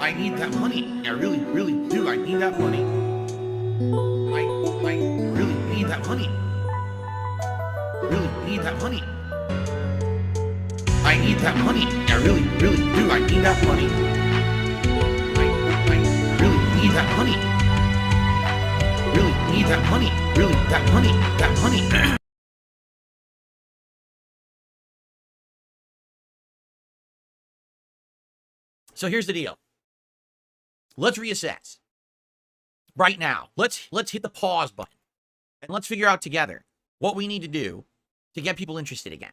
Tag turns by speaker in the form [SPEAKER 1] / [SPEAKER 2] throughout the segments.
[SPEAKER 1] I need that money. I really, really do. I need that money. I really need that money. Really need that money. I need that money. I really, really do. I need that money. I really need that money. Really need that money. Really, that money. That money. So here's the deal. Let's reassess. Right now, let's hit the pause button and let's figure out together what we need to do to get people interested again.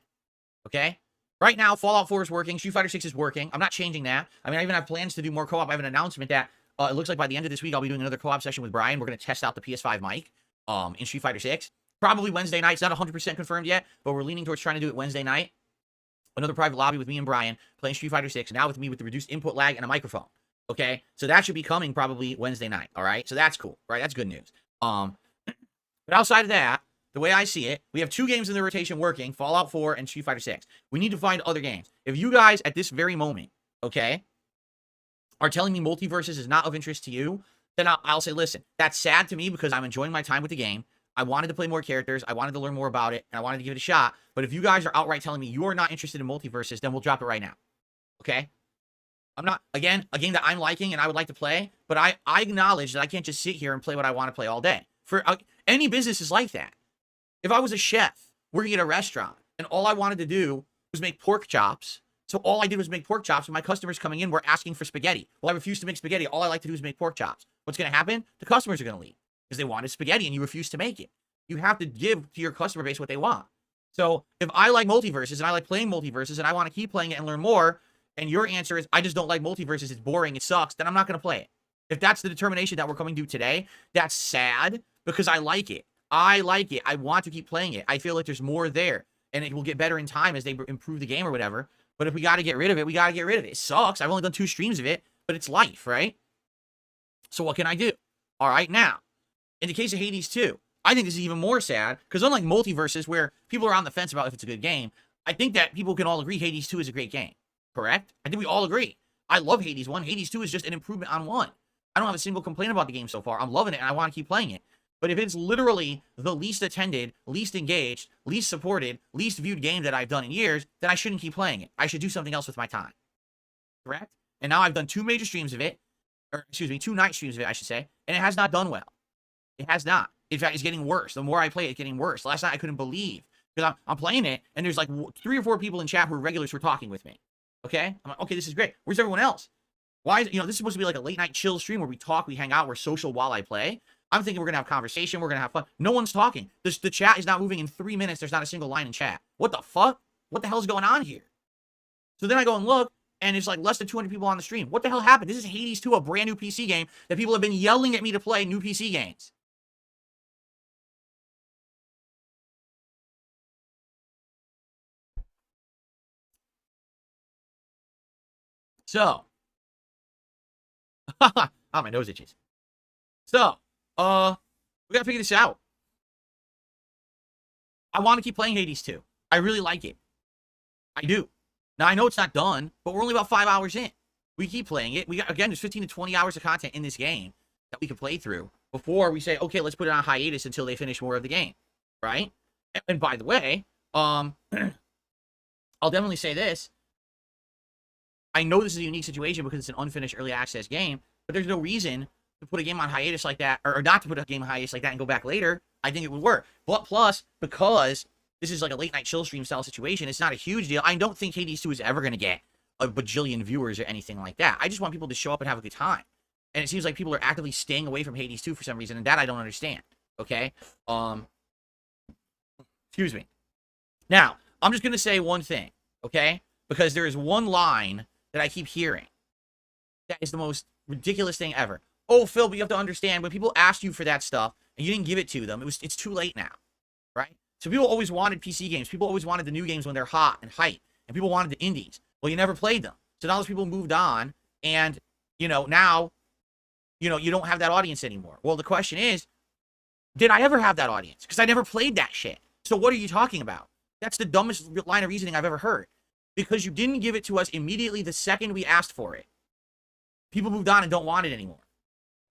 [SPEAKER 1] Okay? Right now, Fallout 4 is working. Street Fighter 6 is working. I'm not changing that. I mean, I even have plans to do more co-op. I have an announcement that it looks like by the end of this week, I'll be doing another co-op session with Brian. We're going to test out the PS5 mic in Street Fighter 6. Probably Wednesday night. It's not 100% confirmed yet, but we're leaning towards trying to do it Wednesday night. Another private lobby with me and Brian playing Street Fighter 6. Now with me with the reduced input lag and a microphone. Okay? So that should be coming probably Wednesday night. All right? So that's cool. Right? That's good news. But outside of that, the way I see it, we have 2 games in the rotation working, Fallout 4 and Street Fighter 6. We need to find other games. If you guys, at this very moment, okay, are telling me Multiverses is not of interest to you, then I'll say, listen, that's sad to me because I'm enjoying my time with the game. I wanted to play more characters. I wanted to learn more about it, and I wanted to give it a shot. But if you guys are outright telling me you are not interested in Multiverses, then we'll drop it right now. Okay? I'm not, again, a game that I'm liking and I would like to play, but I acknowledge that I can't just sit here and play what I want to play all day. For any business is like that. If I was a chef working at a restaurant and all I wanted to do was make pork chops, so all I did was make pork chops and my customers coming in were asking for spaghetti. Well, I refuse to make spaghetti. All I like to do is make pork chops. What's going to happen? The customers are going to leave because they wanted spaghetti and you refuse to make it. You have to give to your customer base what they want. So if I like Multiverses and I like playing Multiverses and I want to keep playing it and learn more, and your answer is, I just don't like Multiverses, it's boring, it sucks, then I'm not going to play it. If that's the determination that we're coming to today, that's sad because I like it. I like it. I want to keep playing it. I feel like there's more there, and it will get better in time as they improve the game or whatever. But if we got to get rid of it, we got to get rid of it. It sucks. I've only done 2 streams of it, but it's life, right? So what can I do? All right, now, in the case of Hades 2, I think this is even more sad, because unlike Multiverses, where people are on the fence about if it's a good game, I think that people can all agree Hades 2 is a great game. Correct? I think we all agree. I love Hades 1. Hades 2 is just an improvement on 1. I don't have a single complaint about the game so far. I'm loving it, and I want to keep playing it. But if it's literally the least attended, least engaged, least supported, least viewed game that I've done in years, then I shouldn't keep playing it. I should do something else with my time. Correct? And now I've done 2 major streams of it, or excuse me, 2 night streams of it, I should say, and it has not done well. It has not. In fact, it's getting worse. The more I play it, it's getting worse. Last night, I couldn't believe, because I'm playing it, and there's like 3 or 4 people in chat who are regulars who are talking with me. Okay? I'm like, okay, this is great. Where's everyone else? Why is it, this is supposed to be like a late night chill stream where we talk, we hang out, we're social while I play. I'm thinking we're going to have conversation, we're going to have fun. No one's talking. The chat is not moving in 3 minutes. There's not a single line in chat. What the fuck? What the hell is going on here? So then I go and look, and it's like less than 200 people on the stream. What the hell happened? This is Hades 2, a brand new PC game that people have been yelling at me to play new PC games. So, oh, my nose itches. So, we gotta figure this out. I want to keep playing Hades 2. I really like it. I do. Now, I know it's not done, but we're only about 5 hours in. We keep playing it. Again, there's 15 to 20 hours of content in this game that we can play through before we say, okay, let's put it on hiatus until they finish more of the game, right? And by the way, I'll definitely say this. I know this is a unique situation because it's an unfinished early access game, but there's no reason to put a game on hiatus like that, or not to put a game on hiatus like that and go back later. I think it would work. But plus, because this is like a late night chill stream style situation, it's not a huge deal. I don't think Hades 2 is ever going to get a bajillion viewers or anything like that. I just want people to show up and have a good time. And it seems like people are actively staying away from Hades 2 for some reason, and that I don't understand. Okay? Excuse me. Now, I'm just going to say one thing, okay? Because there is one line that I keep hearing that is the most ridiculous thing ever. Oh, Phil, but you have to understand, when people asked you for that stuff and you didn't give it to them, it's too late now, right? So people always wanted PC games. People always wanted the new games when they're hot and hype, and people wanted the indies. Well, you never played them. So now those people moved on, and, now, you don't have that audience anymore. Well, the question is, did I ever have that audience? Because I never played that shit. So what are you talking about? That's the dumbest line of reasoning I've ever heard. Because you didn't give it to us immediately the second we asked for it. People moved on and don't want it anymore.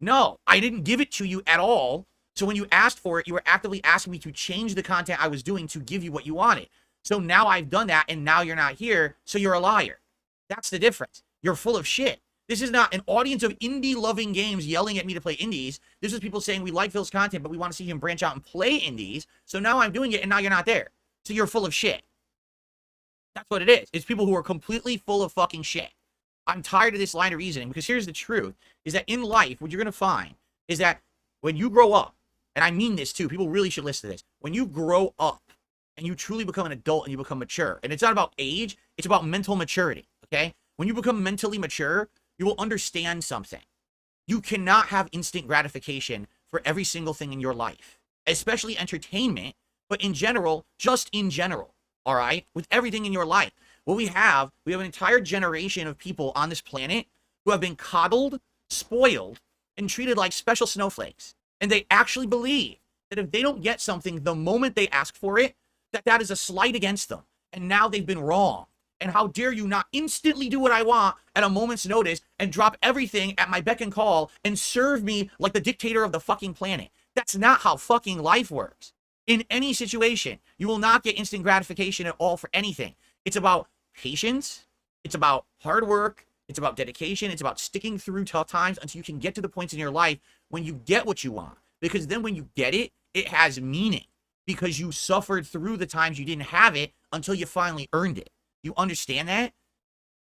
[SPEAKER 1] No, I didn't give it to you at all. So when you asked for it, you were actively asking me to change the content I was doing to give you what you wanted. So now I've done that, and now you're not here, so you're a liar. That's the difference. You're full of shit. This is not an audience of indie-loving games yelling at me to play indies. This is people saying we like Phil's content, but we want to see him branch out and play indies. So now I'm doing it, and now you're not there. So you're full of shit. That's what it is. It's people who are completely full of fucking shit. I'm tired of this line of reasoning, because here's the truth, is that in life, what you're going to find is that when you grow up, and I mean this too, people really should listen to this. When you grow up and you truly become an adult and you become mature, and it's not about age, it's about mental maturity, okay? When you become mentally mature, you will understand something. You cannot have instant gratification for every single thing in your life, especially entertainment, but in general, just in general, all right? With everything in your life. What we have an entire generation of people on this planet who have been coddled, spoiled, and treated like special snowflakes. And they actually believe that if they don't get something the moment they ask for it, that is a slight against them. And now they've been wrong. And how dare you not instantly do what I want at a moment's notice and drop everything at my beck and call and serve me like the dictator of the fucking planet. That's not how fucking life works. In any situation, you will not get instant gratification at all for anything. It's about patience. It's about hard work. It's about dedication. It's about sticking through tough times until you can get to the points in your life when you get what you want. Because then when you get it, it has meaning. Because you suffered through the times you didn't have it until you finally earned it. You understand that?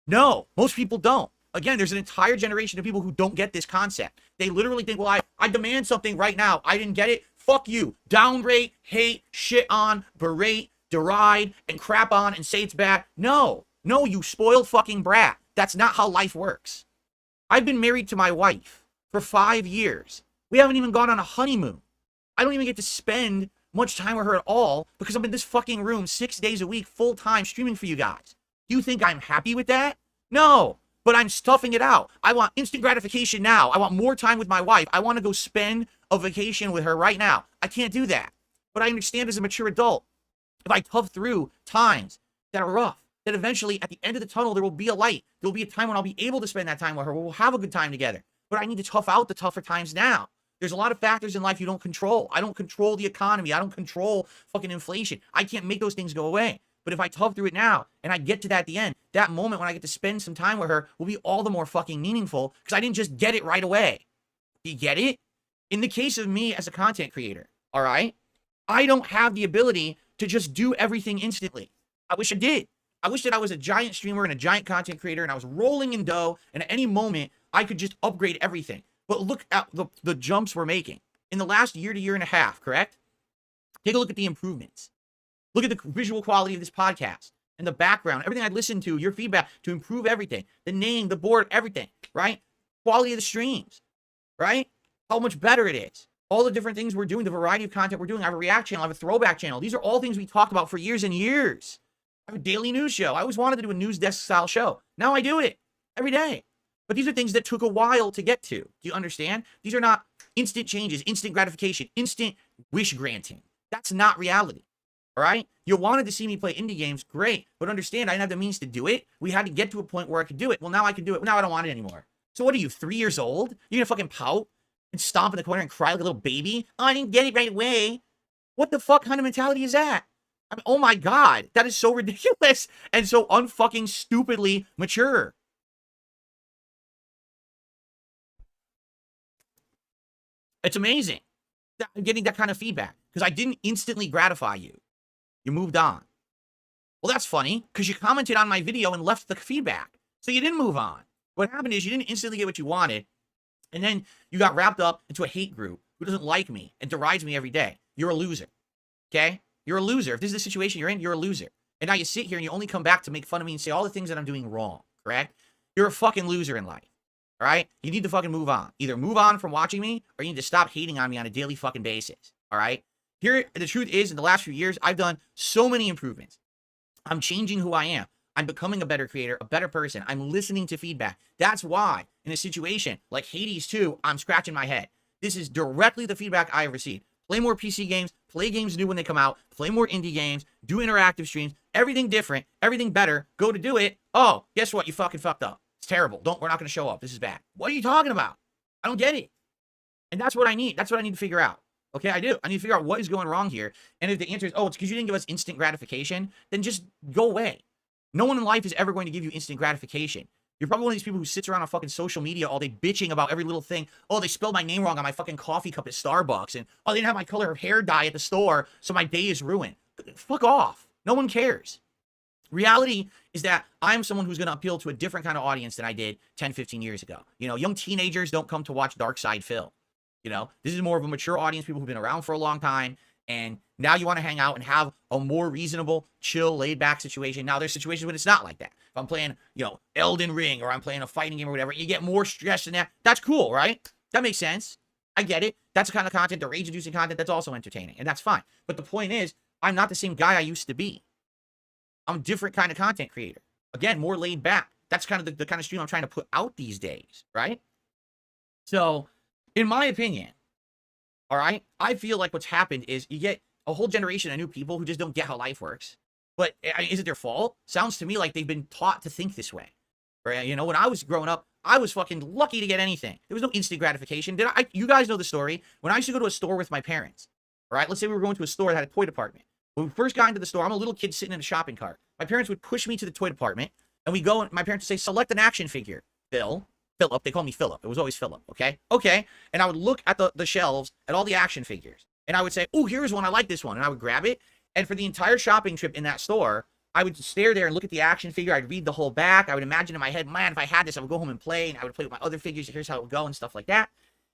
[SPEAKER 1] No, most people don't. Again, there's an entire generation of people who don't get this concept. They literally think, well, I demand something right now. I didn't get it. Fuck you. Downrate, hate, shit on, berate, deride, and crap on and say it's bad. No, you spoiled fucking brat. That's not how life works. I've been married to my wife for 5 years. We haven't even gone on a honeymoon. I don't even get to spend much time with her at all because I'm in this fucking room 6 days a week, full time, streaming for you guys. Do you think I'm happy with that? No, but I'm stuffing it out. I want instant gratification now. I want more time with my wife. I want to go spend a vacation with her right now. I can't do that. But I understand as a mature adult, if I tough through times that are rough, that eventually at the end of the tunnel, there will be a light. There will be a time when I'll be able to spend that time with her. We'll have a good time together. But I need to tough out the tougher times now. There's a lot of factors in life you don't control. I don't control the economy. I don't control fucking inflation. I can't make those things go away. But if I tough through it now and I get to that at the end, that moment when I get to spend some time with her will be all the more fucking meaningful because I didn't just get it right away. You get it? In the case of me as a content creator, all right, I don't have the ability to just do everything instantly. I wish I did. I wish that I was a giant streamer and a giant content creator and I was rolling in dough and at any moment I could just upgrade everything. But look at the jumps we're making in the last year to year and a half, correct? Take a look at the improvements. Look at the visual quality of this podcast and the background, everything I listened to, your feedback to improve everything, the name, the board, everything, right? Quality of the streams, right? How much better it is. All the different things we're doing, the variety of content we're doing. I have a react channel, I have a throwback channel. These are all things we talk about for years and years. I have a daily news show. I always wanted to do a news desk style show. Now I do it every day. But these are things that took a while to get to. Do you understand? These are not instant changes, instant gratification, instant wish granting. That's not reality. All right? You wanted to see me play indie games, great. But understand, I didn't have the means to do it. We had to get to a point where I could do it. Well, now I can do it. Now I don't want it anymore. So what are you, 3 years old? You're gonna fucking pout and stomp in the corner and cry like a little baby? Oh, I didn't get it right away. What the fuck kind of mentality is that? I mean, oh my God, that is so ridiculous and so unfucking stupidly mature. It's amazing that I'm getting that kind of feedback because I didn't instantly gratify you. You moved on. Well, that's funny because you commented on my video and left the feedback. So you didn't move on. What happened is you didn't instantly get what you wanted. And then you got wrapped up into a hate group who doesn't like me and derides me every day. You're a loser. Okay? You're a loser. If this is the situation you're in, you're a loser. And now you sit here and you only come back to make fun of me and say all the things that I'm doing wrong. Correct? You're a fucking loser in life. All right? You need to fucking move on. Either move on from watching me or you need to stop hating on me on a daily fucking basis. All right? Here, the truth is, in the last few years, I've done so many improvements. I'm changing who I am. I'm becoming a better creator, a better person. I'm listening to feedback. That's why, in a situation like Hades 2, I'm scratching my head. This is directly the feedback I have received. Play more PC games, play games new when they come out, play more indie games, do interactive streams, everything different, everything better. Go to do it. Oh, guess what? You fucking fucked up. It's terrible. We're not going to show up. This is bad. What are you talking about? I don't get it. And that's what I need. That's what I need to figure out. Okay, I do. I need to figure out what is going wrong here. And if the answer is, oh, it's because you didn't give us instant gratification, then just go away. No one in life is ever going to give you instant gratification. You're probably one of these people who sits around on fucking social media all day bitching about every little thing. Oh, they spelled my name wrong on my fucking coffee cup at Starbucks. And, oh, they didn't have my color of hair dye at the store, so my day is ruined. Fuck off. No one cares. Reality is that I'm someone who's going to appeal to a different kind of audience than I did 10, 15 years ago. You know, young teenagers don't come to watch Dark Side Phil. You know, this is more of a mature audience, people who've been around for a long time. And now you want to hang out and have a more reasonable, chill, laid-back situation. Now, there's situations when it's not like that. If I'm playing, you know, Elden Ring or I'm playing a fighting game or whatever, you get more stress than that. That's cool, right? That makes sense. I get it. That's the kind of content, the rage-inducing content, that's also entertaining. And that's fine. But the point is, I'm not the same guy I used to be. I'm a different kind of content creator. Again, more laid back. That's kind of the kind of stream I'm trying to put out these days, right? So, in my opinion, all right, I feel like what's happened is you get a whole generation of new people who just don't get how life works. But is it their fault? Sounds to me like they've been taught to think this way, right? You know, when I was growing up, I was fucking lucky to get anything. There was no instant gratification. You guys know the story. When I used to go to a store with my parents, all right, let's say we were going to a store that had a toy department. When we first got into the store, I'm a little kid sitting in a shopping cart. My parents would push me to the toy department, and we go, and my parents would say, select an action figure. Philip, they call me Philip. It was always Philip, okay? Okay, and I would look at the shelves at all the action figures, and I would say, oh, here's one, I like this one, and I would grab it, and for the entire shopping trip in that store, I would stare there and look at the action figure, I'd read the whole back, I would imagine in my head, man, if I had this, I would go home and play, and I would play with my other figures, here's how it would go, and stuff like that.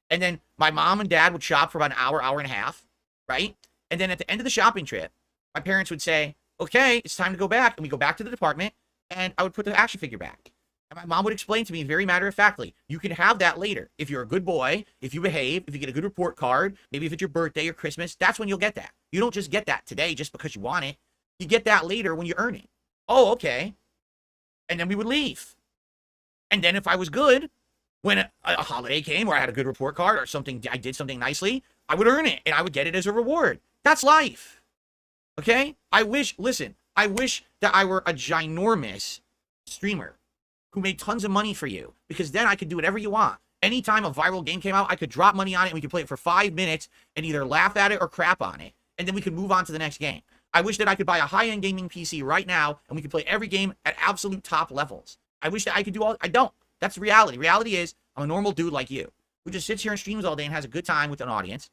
[SPEAKER 1] And then my mom and dad would shop for about an hour, hour and a half, right? And then at the end of the shopping trip, my parents would say, okay, it's time to go back. And we go back to the department, and I would put the action figure back. And my mom would explain to me very matter-of-factly, you can have that later. If you're a good boy, if you behave, if you get a good report card, maybe if it's your birthday or Christmas, that's when you'll get that. You don't just get that today just because you want it. You get that later when you earn it. Oh, okay. And then we would leave. And then if I was good, when a holiday came or I had a good report card or something, I did something nicely, I would earn it, and I would get it as a reward. That's life. Okay? I wish that I were a ginormous streamer who made tons of money for you, because then I could do whatever you want. Anytime a viral game came out, I could drop money on it and we could play it for 5 minutes and either laugh at it or crap on it. And then we could move on to the next game. I wish that I could buy a high-end gaming PC right now and we could play every game at absolute top levels. I wish that I could do all, I don't. That's the reality. Reality is, I'm a normal dude like you, who just sits here and streams all day and has a good time with an audience.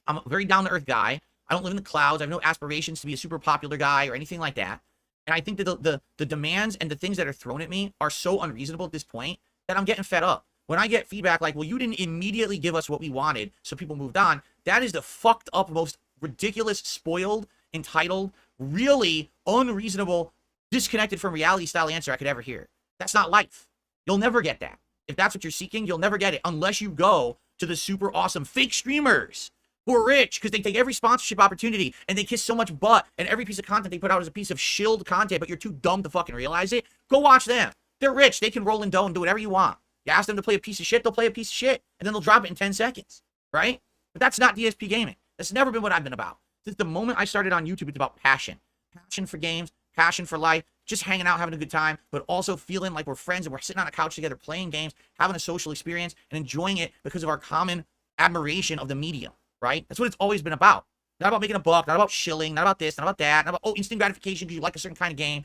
[SPEAKER 1] I'm a very down-to-earth guy. I don't live in the clouds. I have no aspirations to be a super popular guy or anything like that. And I think that the demands and the things that are thrown at me are so unreasonable at this point that I'm getting fed up. When I get feedback like, well, you didn't immediately give us what we wanted, so people moved on, that is the fucked up, most ridiculous, spoiled, entitled, really unreasonable, disconnected from reality style answer I could ever hear. That's not life. You'll never get that. If that's what you're seeking, you'll never get it unless you go to the super awesome fake streamers who are rich because they take every sponsorship opportunity and they kiss so much butt, and every piece of content they put out is a piece of shilled content, but you're too dumb to fucking realize it. Go watch them. They're rich. They can roll in dough and do whatever you want. You ask them to play a piece of shit, they'll play a piece of shit, and then they'll drop it in 10 seconds, right? But that's not DSP gaming. That's never been what I've been about. Since the moment I started on YouTube, it's about passion. Passion for games, passion for life, just hanging out, having a good time, but also feeling like we're friends and we're sitting on a couch together playing games, having a social experience, and enjoying it because of our common admiration of the medium. Right? That's what it's always been about. Not about making a buck, not about shilling, not about this, not about that, not about, oh, instant gratification because you like a certain kind of game.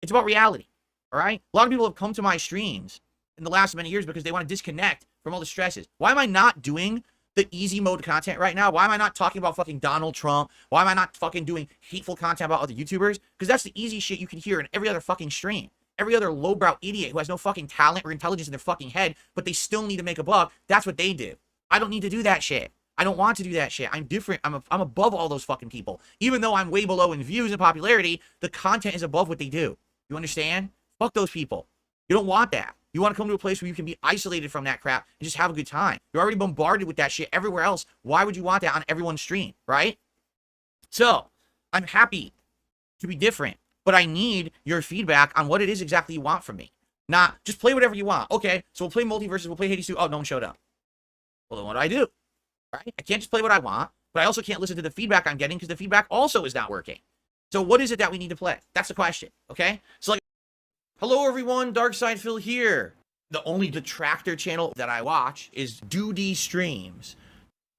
[SPEAKER 1] It's about reality. All right? A lot of people have come to my streams in the last many years because they want to disconnect from all the stresses. Why am I not doing the easy mode content right now? Why am I not talking about fucking Donald Trump? Why am I not fucking doing hateful content about other YouTubers? Because that's the easy shit you can hear in every other fucking stream. Every other lowbrow idiot who has no fucking talent or intelligence in their fucking head, but they still need to make a buck, that's what they do. I don't need to do that shit. I don't want to do that shit. I'm different. I'm above all those fucking people. Even though I'm way below in views and popularity, the content is above what they do. You understand? Fuck those people. You don't want that. You want to come to a place where you can be isolated from that crap and just have a good time. You're already bombarded with that shit everywhere else. Why would you want that on everyone's stream, right? So, I'm happy to be different, but I need your feedback on what it is exactly you want from me. Not just play whatever you want. Okay, so we'll play Multiverses, we'll play Hades 2. Oh, no one showed up. Well, then what do I do? Right? I can't just play what I want, but I also can't listen to the feedback I'm getting because the feedback also is not working. So what is it that we need to play? That's the question, okay? So like, Hello everyone, Darkside Phil here. The only detractor channel that I watch is Doody Streams.